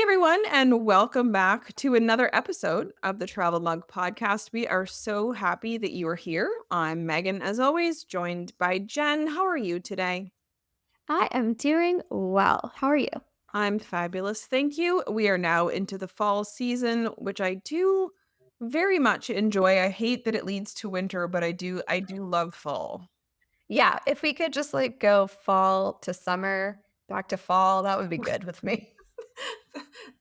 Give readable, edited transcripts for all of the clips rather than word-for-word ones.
everyone, and welcome back to another episode of the Travel Mug Podcast. We are so happy that you are here. I'm Megan, as always, joined by Jen. How are you today? I am doing well. How are you? I'm fabulous, thank you. We are now into the fall season, which I do very much enjoy. I hate that it leads to winter, but I do love fall. Yeah, if we could just go fall to summer, back to fall, that would be good with me.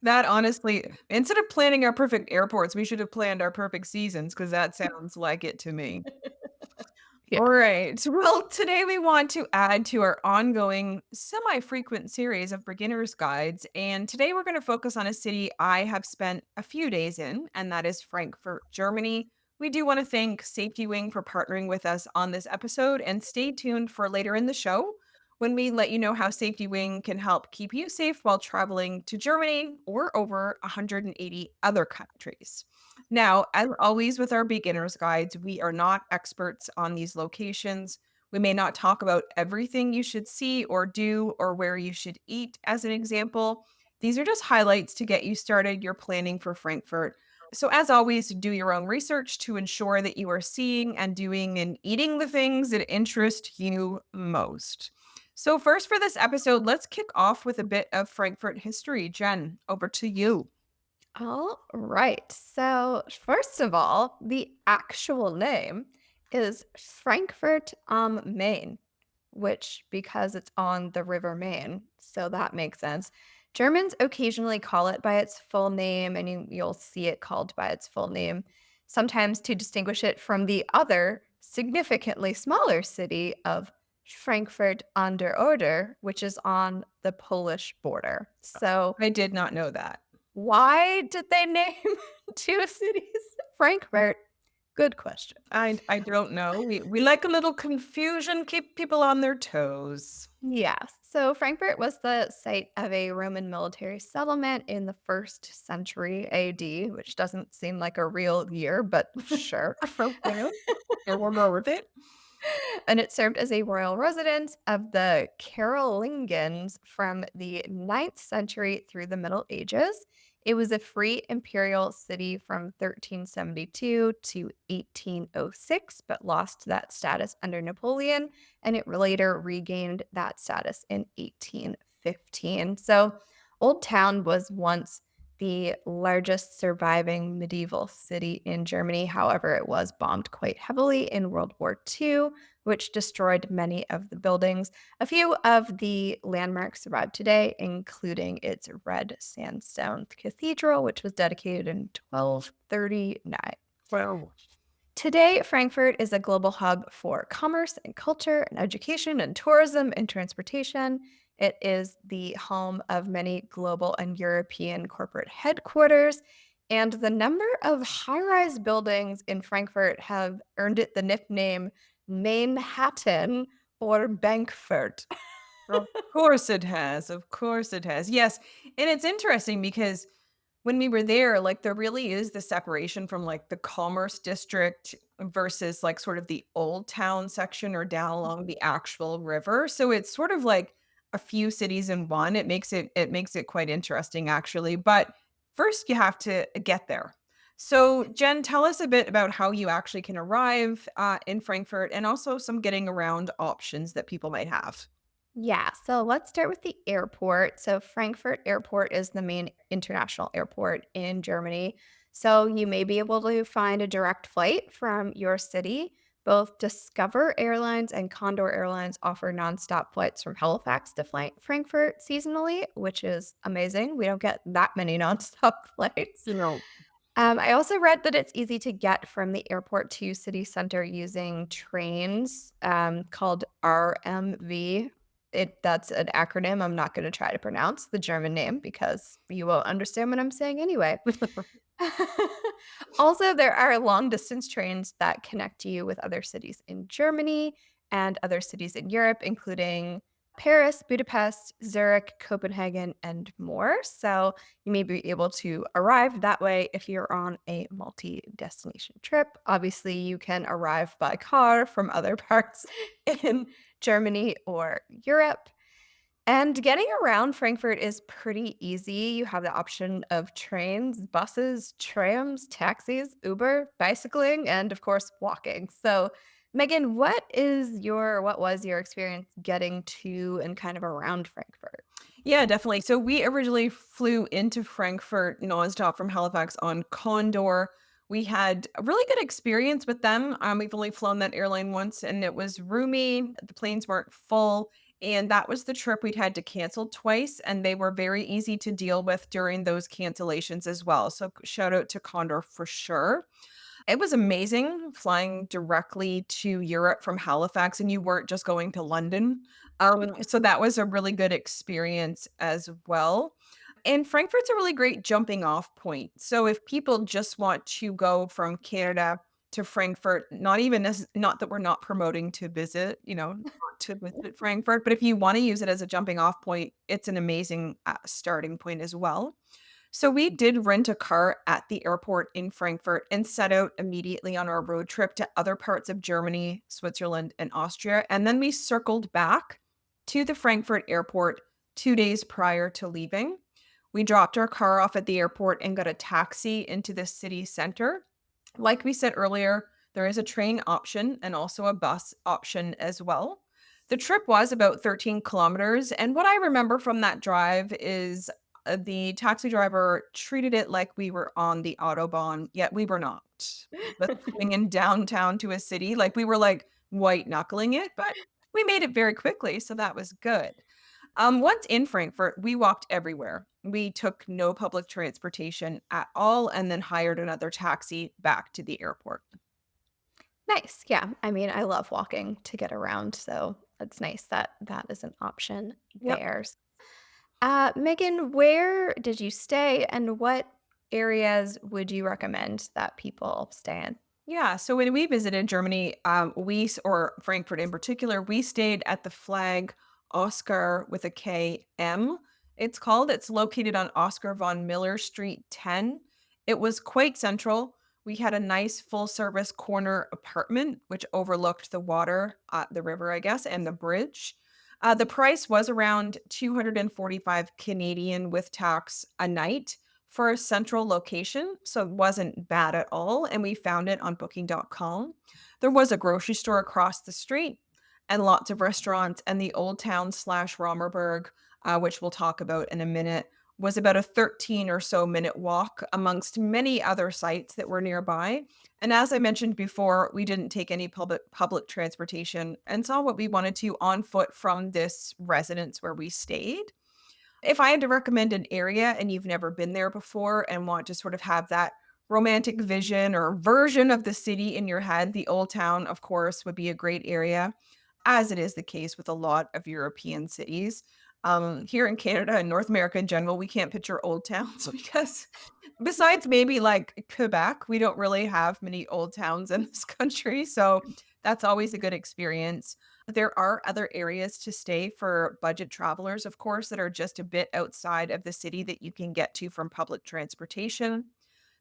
That honestly, instead of planning our perfect airports, we should have planned our perfect seasons because that sounds like it to me. Yeah. All right. Well, today we want to add to our ongoing semi frequent series of beginner's guides. And today we're going to focus on a city I have spent a few days in, and that is Frankfurt, Germany. We do want to thank Safety Wing for partnering with us on this episode, and stay tuned for later in the show when we let you know how Safety Wing can help keep you safe while traveling to Germany or over 180 other countries. Now, as always with our beginner's guides, we are not experts on these locations. We may not talk about everything you should see or do or where you should eat, as an example. These are just highlights to get you started your planning for Frankfurt. So, as always, do your own research to ensure that you are seeing and doing and eating the things that interest you most. So, first for this episode, let's kick off with a bit of Frankfurt history. Jen, over to you. All right. So, first of all, the actual name is Frankfurt am Main, which because it's on the River Main, so that makes sense. Germans occasionally call it by its full name, and you'll see it called by its full name, sometimes to distinguish it from the other, significantly smaller city of Frankfurt an der Oder, which is on the Polish border. So, I did not know that. why did they name two cities Frankfurt? Good question. I don't know. We like a little confusion, keep people on their toes. Yeah. So Frankfurt was the site of a Roman military settlement in the first century AD, which doesn't seem like a real year, but sure. Okay. And we'll go with it. And it served as a royal residence of the Carolingians from the 9th century through the Middle Ages. It was a free imperial city from 1372 to 1806, but lost that status under Napoleon, and it later regained that status in 1815. So, Old Town was once the largest surviving medieval city in Germany. However, it was bombed quite heavily in World War II, which destroyed many of the buildings. A few of the landmarks survive today, including its red sandstone cathedral, which was dedicated in 1239. Well, Today, Frankfurt is a global hub for commerce and culture and education and tourism and transportation. It is the home of many global and European corporate headquarters. And the number of high rise buildings in Frankfurt have earned it the nickname Manhattan or Bankfurt. of course it has. Of course it has. Yes. And it's interesting because when we were there, like there really is the separation from like the commerce district versus like sort of the old town section or down along the actual river. So it's sort of like a few cities in one. It makes it quite interesting actually. But first you have to get there. So Jen, tell us a bit about how you actually can arrive in Frankfurt and also some getting around options that people might have. Yeah, so let's start with the airport. So, Frankfurt Airport is the main international airport in Germany. So, you may be able to find a direct flight from your city. Both Discover Airlines and Condor Airlines offer nonstop flights from Halifax to Frankfurt seasonally, which is amazing. We don't get that many nonstop flights. You know, I also read that it's easy to get from the airport to city center using trains called RMV. That's an acronym I'm not going to try to pronounce the German name because you won't understand what I'm saying anyway. Also, there are long distance trains that connect you with other cities in Germany and other cities in Europe, including Paris, Budapest, Zurich, Copenhagen, and more. So you may be able to arrive that way if you're on a multi destination trip. Obviously, you can arrive by car from other parts in Germany or Europe. And getting around Frankfurt is pretty easy. You have the option of trains, buses, trams, taxis, Uber, bicycling, and of course, walking. So, Megan, what was your experience getting to and kind of around Frankfurt? Yeah, definitely. So we originally flew into Frankfurt nonstop from Halifax on Condor. We had a really good experience with them. We've only flown that airline once and it was roomy. The planes weren't full. And that was the trip we'd had to cancel twice. And they were very easy to deal with during those cancellations as well. So shout out to Condor for sure. It was amazing flying directly to Europe from Halifax, and you weren't just going to London. So that was a really good experience as well. And Frankfurt's a really great jumping off point. So if people just want to go from Canada to Frankfurt, not that we're not promoting to visit, not to visit Frankfurt, but if you want to use it as a jumping off point, it's an amazing starting point as well. So we did rent a car at the airport in Frankfurt and set out immediately on our road trip to other parts of Germany, Switzerland, and Austria. And then we circled back to the Frankfurt airport 2 days prior to leaving. We dropped our car off at the airport and got a taxi into the city center. Like we said earlier, there is a train option and also a bus option as well. The trip was about 13 kilometers. And what I remember from that drive is the taxi driver treated it like we were on the Autobahn, yet we were not. But swinging downtown to a city, like we were like white knuckling it, but we made it very quickly, so that was good. Once in Frankfurt, we walked everywhere. We took no public transportation at all and then hired another taxi back to the airport. Nice. Yeah. I mean, I love walking to get around, so it's nice that that is an option Yep. there. Megan, where did you stay and what areas would you recommend that people stay in? Yeah, so when we visited Germany, or Frankfurt in particular, we stayed at the Flag Oscar with a K M. It's called. It's located on Oscar von Miller Street 10. It was quite central. We had a nice full service corner apartment which overlooked the water, the river, I guess, and the bridge. The price was around 245 Canadian with tax a night for a central location, so it wasn't bad at all, and we found it on booking.com. There was a grocery store across the street and lots of restaurants, and the Old Town slash Romerberg, which we'll talk about in a minute, was about a 13 or so minute walk amongst many other sites that were nearby. And as I mentioned before, we didn't take any public transportation and saw what we wanted to on foot from this residence where we stayed. If I had to recommend an area and you've never been there before and want to sort of have that romantic vision or version of the city in your head, the Old Town, of course, would be a great area, as it is the case with a lot of European cities. Here in Canada and North America in general, we can't picture old towns because besides maybe like Quebec, we don't really have many old towns in this country. So that's always a good experience. There are other areas to stay for budget travelers, of course, that are just a bit outside of the city that you can get to from public transportation.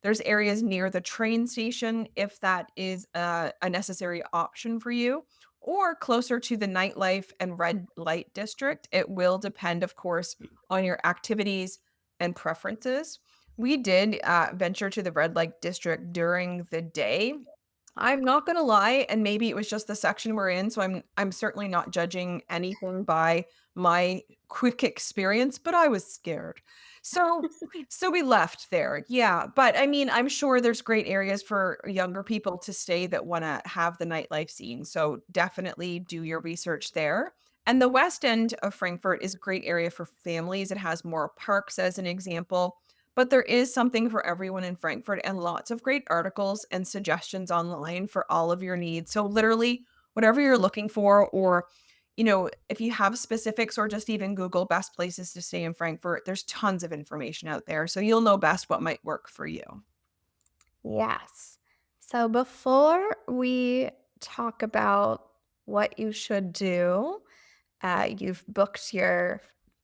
There's areas near the train station if that is a necessary option for you, or closer to the nightlife and red light district. It will depend, of course, on your activities and preferences. We did venture to the red light district during the day. I'm not gonna lie, and maybe it was just the section we're in, so I'm certainly not judging anything by my quick experience, but I was scared. So so we left there. Yeah, but I mean, I'm sure there's great areas for younger people to stay that wanna have the nightlife scene, so definitely do your research there. And the West End of Frankfurt is a great area for families. It has more parks as an example. But there is something for everyone in Frankfurt and lots of great articles and suggestions online for all of your needs. So literally whatever you're looking for or if you have specifics or just even Google best places to stay in Frankfurt, there's tons of information out there. So you'll know best what might work for you. Yes. So before we talk about what you should do, you've booked your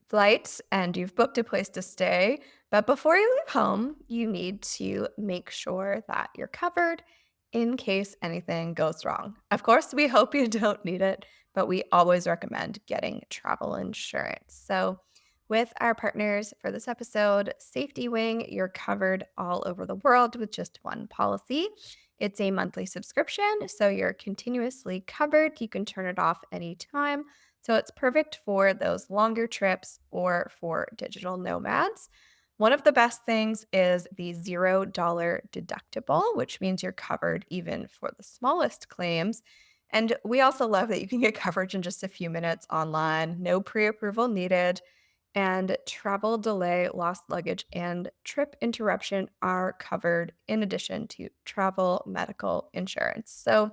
flight and you've booked a place to stay. But before you leave home, you need to make sure that you're covered in case anything goes wrong. Of course, we hope you don't need it, but we always recommend getting travel insurance. So, with our partners for this episode, Safety Wing, you're covered all over the world with just one policy. It's a monthly subscription, so you're continuously covered. You can turn it off anytime. So, it's perfect for those longer trips or for digital nomads. One of the best things is the $0 deductible, which means you're covered even for the smallest claims. And we also love that you can get coverage in just a few minutes online, no pre approval needed. And travel delay, lost luggage, and trip interruption are covered in addition to travel medical insurance. So,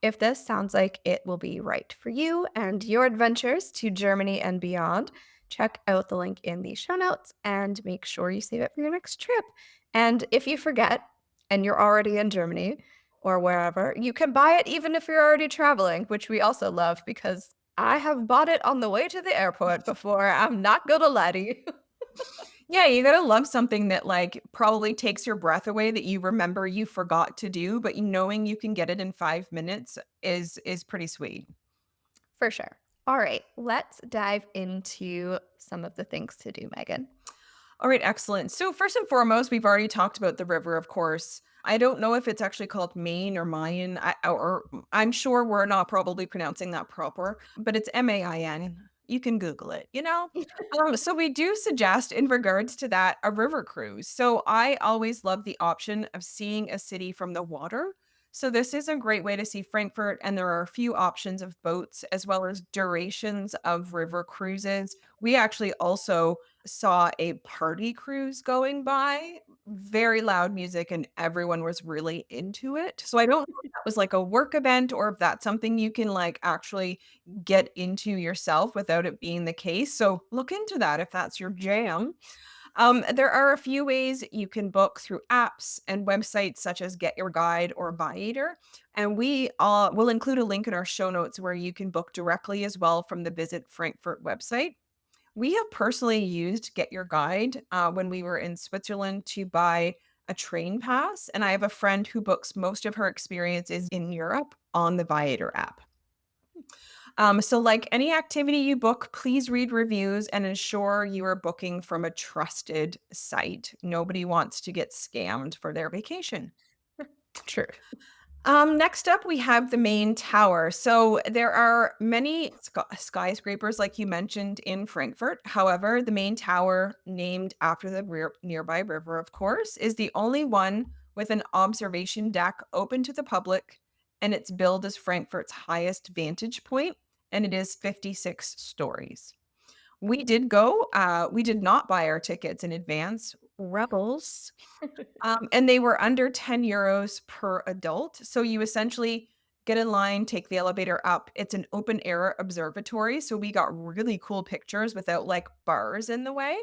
if this sounds like it will be right for you and your adventures to Germany and beyond, check out the link in the show notes and make sure you save it for your next trip. And if you forget and you're already in Germany or wherever, you can buy it even if you're already traveling, which we also love because I have bought it on the way to the airport before. I'm not gonna lie to you. Yeah, you gotta love something that, like, probably takes your breath away that you remember you forgot to do, but knowing you can get it in 5 minutes is pretty sweet. For sure. All right, let's dive into some of the things to do, Megan. Alright, excellent. So, first and foremost, we've already talked about the river, of course. I don't know if it's actually called Main or Mayan, I'm sure we're not probably pronouncing that proper, but it's Main. You can Google it, you know? So we do suggest in regards to that, a river cruise. So I always love the option of seeing a city from the water. So this is a great way to see Frankfurt, and there are a few options of boats as well as durations of river cruises. We actually also saw a party cruise going by, very loud music, and everyone was really into it. So I don't know if that was like a work event or if that's something you can like actually get into yourself without it being the case. So look into that if that's your jam. There are a few ways you can book through apps and websites such as Get Your Guide or Viator. And we will include a link in our show notes where you can book directly as well from the Visit Frankfurt website. We have personally used Get Your Guide, when we were in Switzerland to buy a train pass, and I have a friend who books most of her experiences in Europe on the Viator app. So like any activity you book, please read reviews and ensure you are booking from a trusted site. Nobody wants to get scammed for their vacation. True. Next up, we have the main tower. So there are many skyscrapers, like you mentioned, in Frankfurt. However, the main tower, named after the nearby river, of course, is the only one with an observation deck open to the public, and it's billed as Frankfurt's highest vantage point, and it is 56 stories. We did go. We did not buy our tickets in advance. Rebels. And they were under 10 euros per adult. So you essentially get in line, take the elevator up. It's an open air observatory. So we got really cool pictures without like bars in the way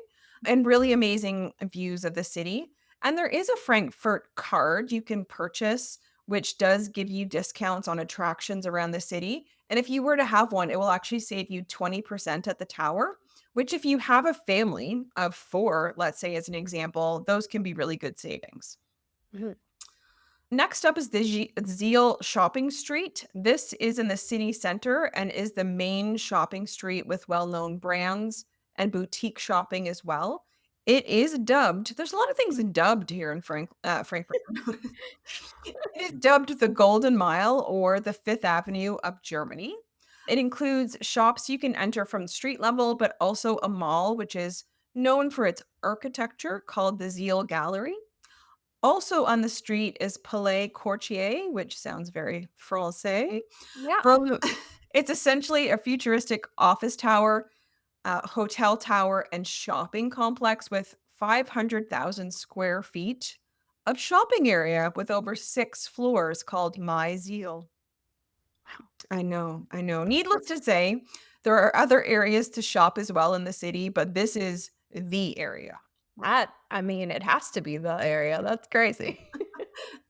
and really amazing views of the city. And there is a Frankfurt card you can purchase, which does give you discounts on attractions around the city. And if you were to have one, it will actually save you 20% at the tower, which if you have a family of 4, let's say as an example, those can be really good savings. Mhm. Next up is the Zeal Shopping Street. This is in the city center and is the main shopping street with well-known brands and boutique shopping as well. It is dubbed there's a lot of things dubbed here in Frankfurt. It is dubbed the Golden Mile or the Fifth Avenue of Germany. It includes shops you can enter from street level, but also a mall, which is known for its architecture called the Zeal Gallery. Also on the street is Palais Courtier, which sounds very Francais. Yeah. From it's essentially a futuristic office tower, hotel tower, and shopping complex with 500,000 square feet of shopping area with over 6 floors called My Zeal. I know, I know. Needless to say, there are other areas to shop as well in the city, but this is the area. I mean, it has to be the area. That's crazy.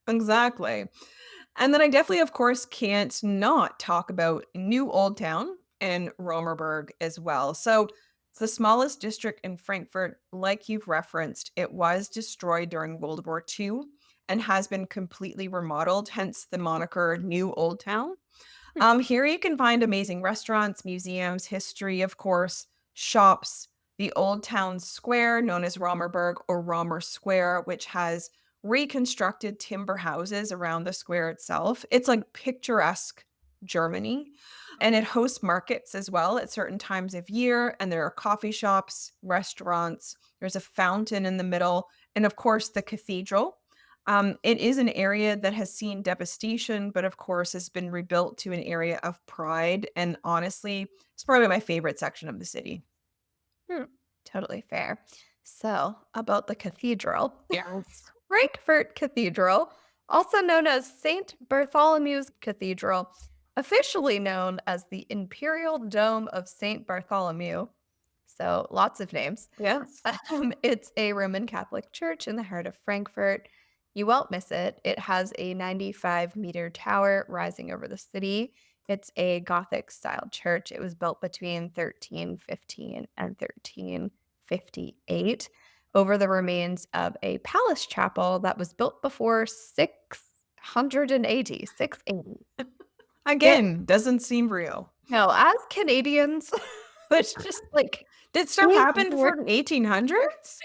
Exactly. And then I definitely, of course, can't not talk about New Old Town and Romerberg as well. So it's the smallest district in Frankfurt, like you've referenced. It was destroyed during World War II, and has been completely remodeled, hence the moniker New Old Town. Hmm. Here you can find amazing restaurants, museums, history, of course, shops, the Old Town Square, known as Romerberg or Romer Square, which has reconstructed timber houses around the square itself. It's like picturesque Germany. And it hosts markets as well at certain times of year. And there are coffee shops, restaurants, there's a fountain in the middle, and of course, the cathedral. It is an area that has seen devastation, but of course has been rebuilt to an area of pride. And honestly, it's probably my favorite section of the city. Hmm. Totally fair. So, about the cathedral. Yes. Frankfurt Cathedral, also known as St. Bartholomew's Cathedral, officially known as the Imperial Dome of St. Bartholomew. So, lots of names. Yes. It's a Roman Catholic church in the heart of Frankfurt. You won't miss it. It has a 95-meter tower rising over the city. It's a Gothic style church. It was built between 1315 and 1358 over the remains of a palace chapel that was built before 680. 680. It Again, doesn't seem real. no, as Canadians, it's just like Did stuff we happen before the 1800s?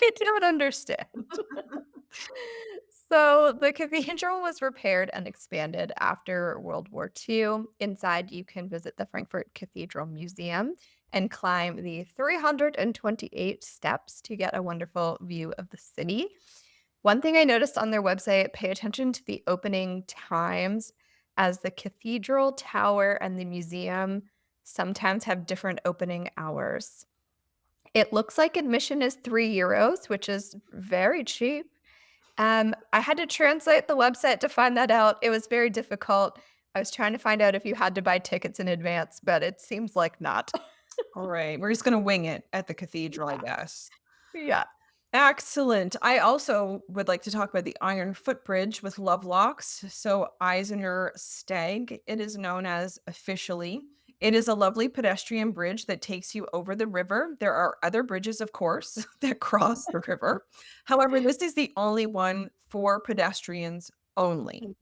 I don't understand. So the cathedral was repaired and expanded after World War II. Inside, you can visit the Frankfurt Cathedral Museum and climb the 328 steps to get a wonderful view of the city. One thing I noticed on their website, pay attention to the opening times, as the cathedral tower and the museum sometimes have different opening hours. It looks like admission is €3, which is very cheap. I had to translate the website to find that out. It was very difficult. I was trying to find out if you had to buy tickets in advance, but it seems like not. All right, we're just gonna wing it at the cathedral, I Yeah. guess. Yeah. Excellent. I also would like to talk about the Iron Footbridge with Lovelocks. So, Eisener Stag, it is known as officially. It is a lovely pedestrian bridge that takes you over the river. There are other bridges, of course, that cross the river. However, this is the only one for pedestrians only.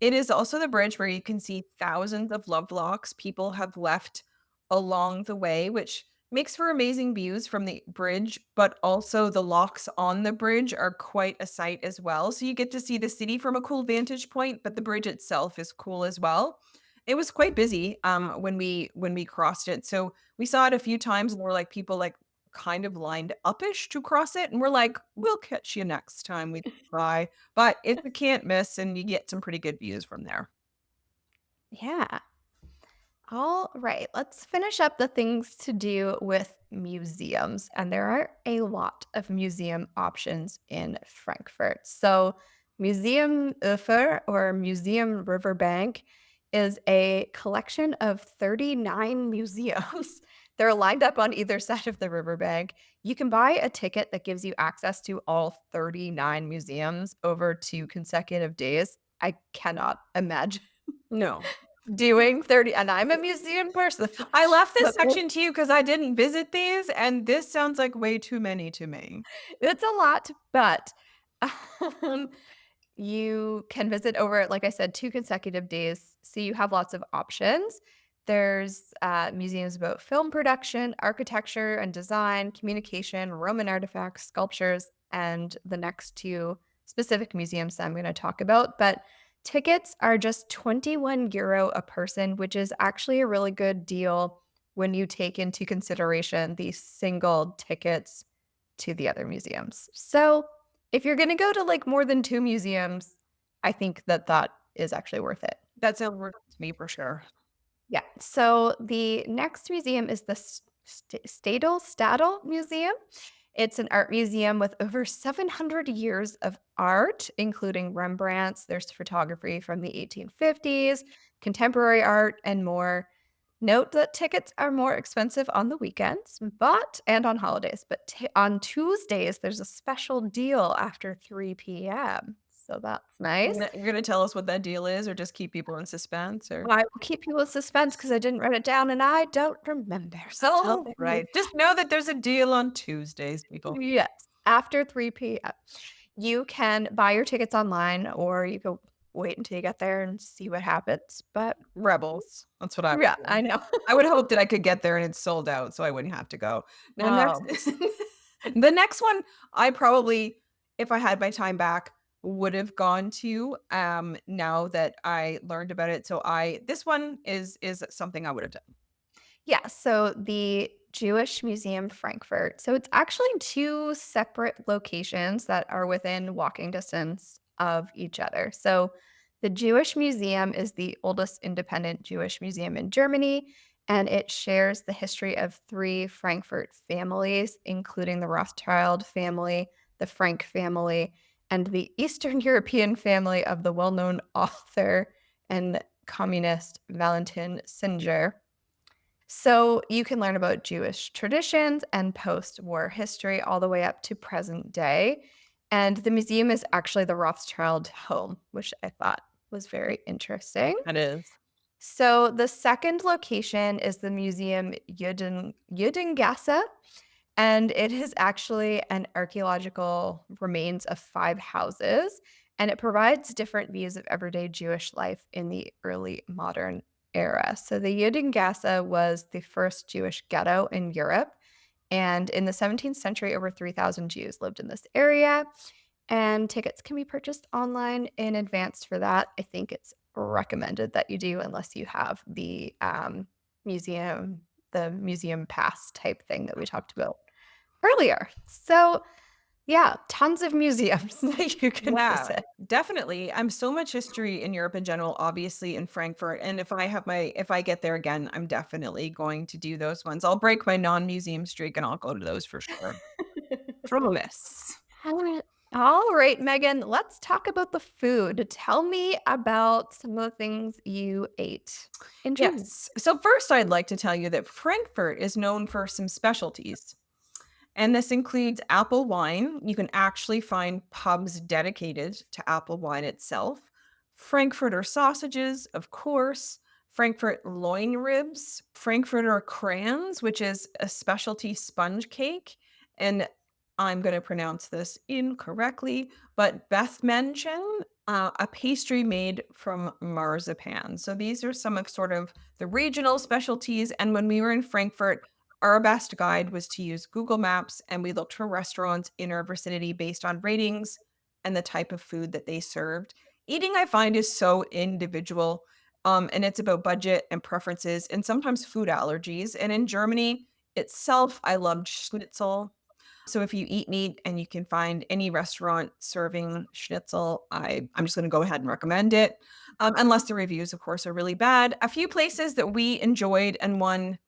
It is also the bridge where you can see thousands of love locks people have left along the way, which makes for amazing views from the bridge, but also the locks on the bridge are quite a sight as well. So you get to see the city from a cool vantage point, but the bridge itself is cool as well. It was quite busy when we crossed it. So we saw it a few times and we're like people like kind of lined upish to cross it and we're like, we'll catch you next time we try. But it's a can't miss, and you get some pretty good views from there. Yeah. All right, let's finish up the things to do with museums. And there are a lot of museum options in Frankfurt. So, Museum Ufer or Museum Riverbank is a collection of 39 museums. They're lined up on either side of the riverbank. You can buy a ticket that gives you access to all 39 museums over 2 consecutive days. I cannot imagine No. doing 30, and I'm a museum person. I left this But section to you because I didn't visit these, and this sounds like way too many to me. it's a lot, but, um, you can visit over, like I said, 2 consecutive days, so you have lots of options. There's, museums about film production, architecture and design, communication, Roman artifacts, sculptures, and the next 2 specific museums that I'm gonna talk about, but tickets are just €21 a person, which is actually a really good deal when you take into consideration the single tickets to the other museums. So, if you're gonna go to, like, more than 2 museums, I think that that is actually worth it. That sounds worth it to me for sure. Yeah, so the next museum is the Stadel Museum. It's an art museum with over 700 years of art, including Rembrandt's. There's photography from the 1850s, contemporary art, and more. Note that tickets are more expensive on the weekends, but and on holidays, but on Tuesdays there's a special deal after 3 p.m. So that's nice. You're gonna tell us what that deal is, or just keep people in suspense, or I will keep you in suspense because I didn't write it down and I don't remember. So right. Just know that there's a deal on Tuesdays, people. yes, after 3 p.m. You can buy your tickets online or you can wait until you get there and see what happens, but Rebels. That's what I yeah, would I do. know. I would hope that I could get there and it's sold out so I wouldn't have to go. Now next Oh, the next one I probably, if I had my time back, would have gone to, now that I learned about it. So I this one is something I would have done. yeah, so the Jewish Museum Frankfurt. So it's actually 2 separate locations that are within walking distance of each other. So the Jewish Museum is the oldest independent Jewish museum in Germany, and it shares the history of 3 Frankfurt families, including the Rothschild family, the Frank family, and the Eastern European family of the well-known author and communist Valentin Singer. So you can learn about Jewish traditions and post-war history all the way up to present day. And the museum is actually the Rothschild home, which I thought was very interesting. That is. So the second location is the Museum Judengasse, and it is actually an archaeological remains of 5 houses, and it provides different views of everyday Jewish life in the early modern era. So the Judengasse was the first Jewish ghetto in Europe, and in the 17th century, over 3,000 Jews lived in this area, and tickets can be purchased online in advance for that. I think it's recommended that you do unless you have museum the museum pass type thing that we talked about earlier. So, yeah, tons of museums that you can Yeah, visit. definitely. I'm so much history in Europe in general, obviously in Frankfurt. And if I get there again, I'm definitely going to do those ones. I'll break my non-museum streak and I'll go to those for sure. Promise. Alright. All right, Megan, let's talk about the food. Tell me about some of the things you ate in Germany. Yes. So first I'd like to tell you that Frankfurt is known for some specialties. And this includes apple wine. You can actually find pubs dedicated to apple wine itself. Frankfurter sausages, of course. Frankfurt loin ribs, Frankfurter crayons, which is a specialty sponge cake. And I'm going to pronounce this incorrectly, but Bethmännchen, a pastry made from marzipan. So these are some of sort of the regional specialties. And when we were in Frankfurt, our best guide was to use Google Maps, and we looked for restaurants in our vicinity based on ratings and the type of food that they served. Eating, I find, is so individual, and it's about budget and preferences and sometimes food allergies. And in Germany itself, I loved schnitzel. So if you eat meat and you can find any restaurant serving schnitzel, I'm just going to go ahead and recommend it, unless the reviews, of course, are really bad. A few places that we enjoyed, and one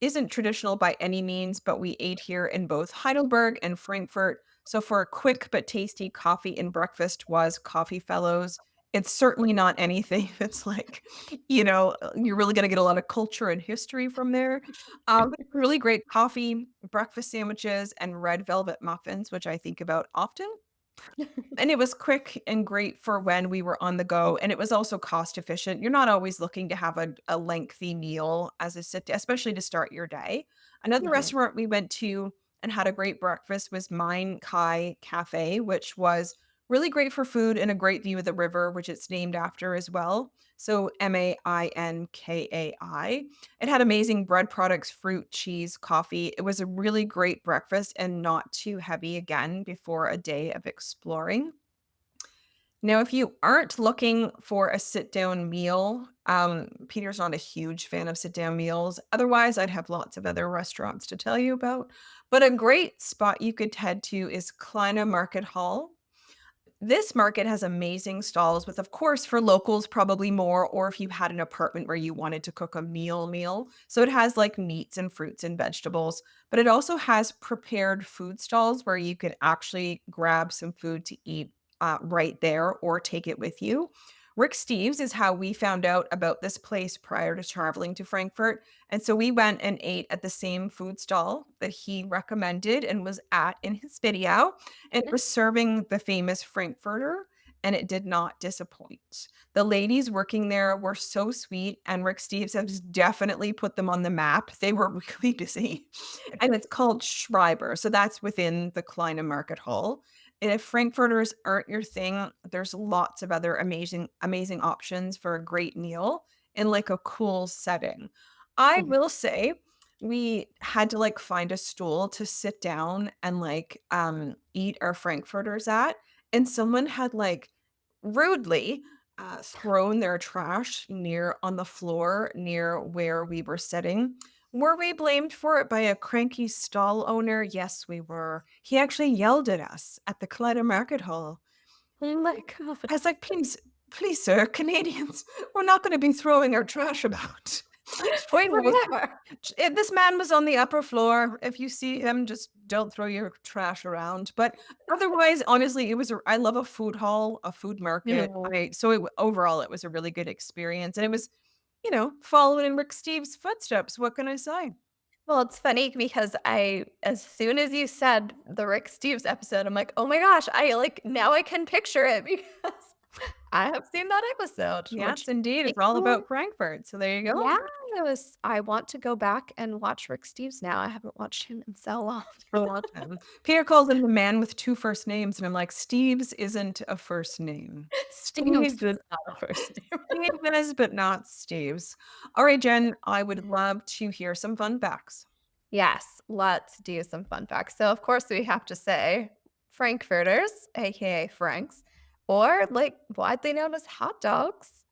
isn't traditional by any means, but we ate here in both Heidelberg and Frankfurt. So for a quick but tasty coffee and breakfast was Coffee Fellows. It's certainly not anything that's like, you're really going to get a lot of culture and history from there. Really great coffee, breakfast sandwiches, and red velvet muffins, which I think about often. And it was quick and great for when we were on the go, and it was also cost efficient. You're not always looking to have a lengthy meal as a especially to start your day. Another Mhm. restaurant we went to and had a great breakfast was Mein Kai Cafe, which was really great for food and a great view of the river, which it's named after as well. So Mainkai. It had amazing bread products, fruit, cheese, coffee. It was a really great breakfast and not too heavy again before a day of exploring. Now, if you aren't looking for a sit down meal, Peter's not a huge fan of sit down meals. Otherwise, I'd have lots of other restaurants to tell you about. But a great spot you could head to is Kleine Market Hall. This market has amazing stalls with, of course, for locals, probably more, or if you had an apartment where you wanted to cook a meal. So it has like meats and fruits and vegetables, but it also has prepared food stalls where you could actually grab some food to eat right there or take it with you. Rick Steves is how we found out about this place prior to traveling to Frankfurt. And so we went and ate at the same food stall that he recommended and was at in his video. It was serving the famous Frankfurter, and it did not disappoint. The ladies working there were so sweet, and Rick Steves has definitely put them on the map. They were really busy. And it's called Schreiber, so that's within the Kleine Market Hall. And if frankfurters aren't your thing, there's lots of other amazing options for a great meal in, like, a cool setting. I Mhm. will say we had to, like, find a stool to sit down and, like, eat our frankfurters at, and someone had, like, rudely, thrown their trash near on the floor near where we were sitting. Were we blamed for it by a cranky stall owner? Yes, we were. He actually yelled at us at the Coletta Market Hall. Oh my god. I was like, please, sir, Canadians, we're not going to be throwing our trash about. We You know, were. this man was on the upper floor. If you see him, just don't throw your trash around. But otherwise, honestly, I love a food hall, a food market. No. Overall, it was a really good experience. And it was, following in Rick Steves' footsteps. What can I say? Well, it's funny because as soon as you said the Rick Steves episode, I'm like, "Oh my gosh, now I can picture it because I have seen that episode," Yes, which indeed. It's makes all me about Frankfurt. So there you go. yeah, I want to go back and watch Rick Steves now. I haven't watched him in so long. For a long time. Peter calls him the man with 2 first names, and I'm like, "Steve's isn't a first name." Steves is not a first name. Steve is, but not Steve's. Alright, Jen, I would love to hear some fun facts. Yes, let's do some fun facts. So, of course, we have to say Frankfurters, aka Franks, or like widely known as hot dogs,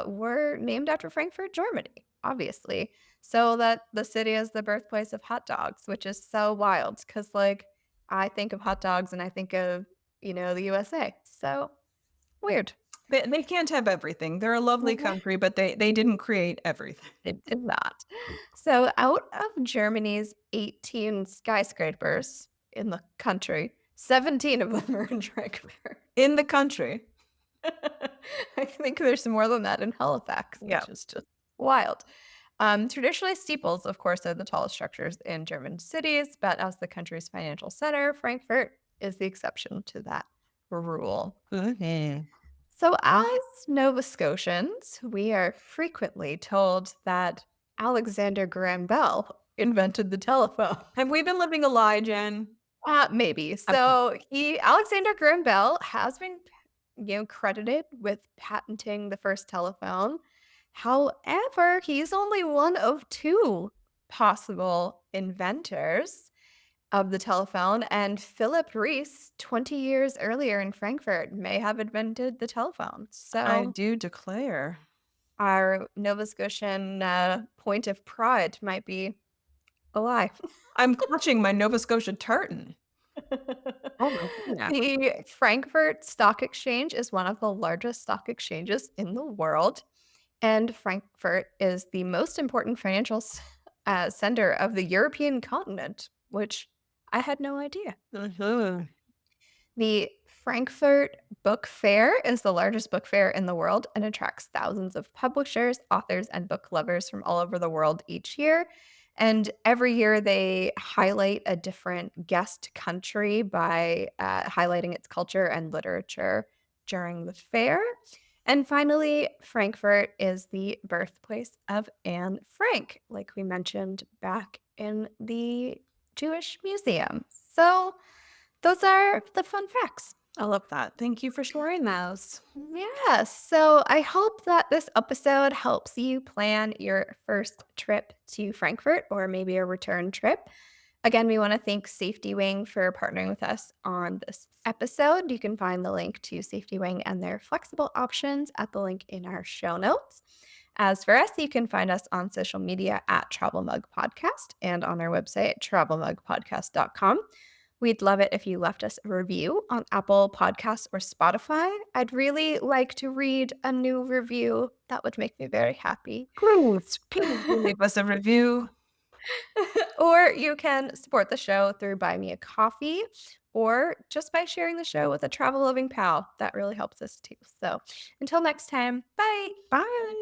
were named after Frankfurt, Germany, obviously. So that the city is the birthplace of hot dogs, which is so wild because, like, I think of hot dogs and I think of, the USA. So weird. They can't have everything. They're a lovely country, but they didn't create everything. It did not. So, out of Germany's 18 skyscrapers in the country, 17 of them are in Frankfurt. In the country. I think there's more than that in Halifax, Yeah. which is just wild. Traditionally, steeples, of course, are the tallest structures in German cities, but as the country's financial center, Frankfurt is the exception to that rule. Mhm. So, as Nova Scotians, we are frequently told that Alexander Graham Bell invented the telephone. Have we been living a lie, Jen? Maybe. Okay. So, Alexander Graham Bell has been, credited with patenting the first telephone. However, he's only one of two possible inventors of the telephone, and Philip Reese, 20 years earlier in Frankfurt, may have invented the telephone. I So, do declare. our Nova Scotian, point of pride might be a lie. I'm clutching my Nova Scotia tartan. Oh my goodness. The Frankfurt Stock Exchange is one of the largest stock exchanges in the world, and Frankfurt is the most important financial center of the European continent, which I had no idea. Mhm. The Frankfurt Book Fair is the largest book fair in the world and attracts thousands of publishers, authors, and book lovers from all over the world each year. And every year they highlight a different guest country by highlighting its culture and literature during the fair. And finally, Frankfurt is the birthplace of Anne Frank, like we mentioned back in the Jewish Museum. So, those are the fun facts. I love that. Thank you for sharing those. Yeah, so I hope that this episode helps you plan your first trip to Frankfurt or maybe a return trip. Again, we want to thank Safety Wing for partnering with us on this episode. You can find the link to Safety Wing and their flexible options at the link in our show notes. As for us, you can find us on social media at Travel Mug Podcast and on our website, travelmugpodcast.com. We'd love it if you left us a review on Apple Podcasts or Spotify. I'd really like to read a new review. That would make me very happy. Please do leave us a review. Or you can support the show through Buy Me a Coffee or just by sharing the show with a travel loving pal. That really helps us too. So until next time, bye. Bye.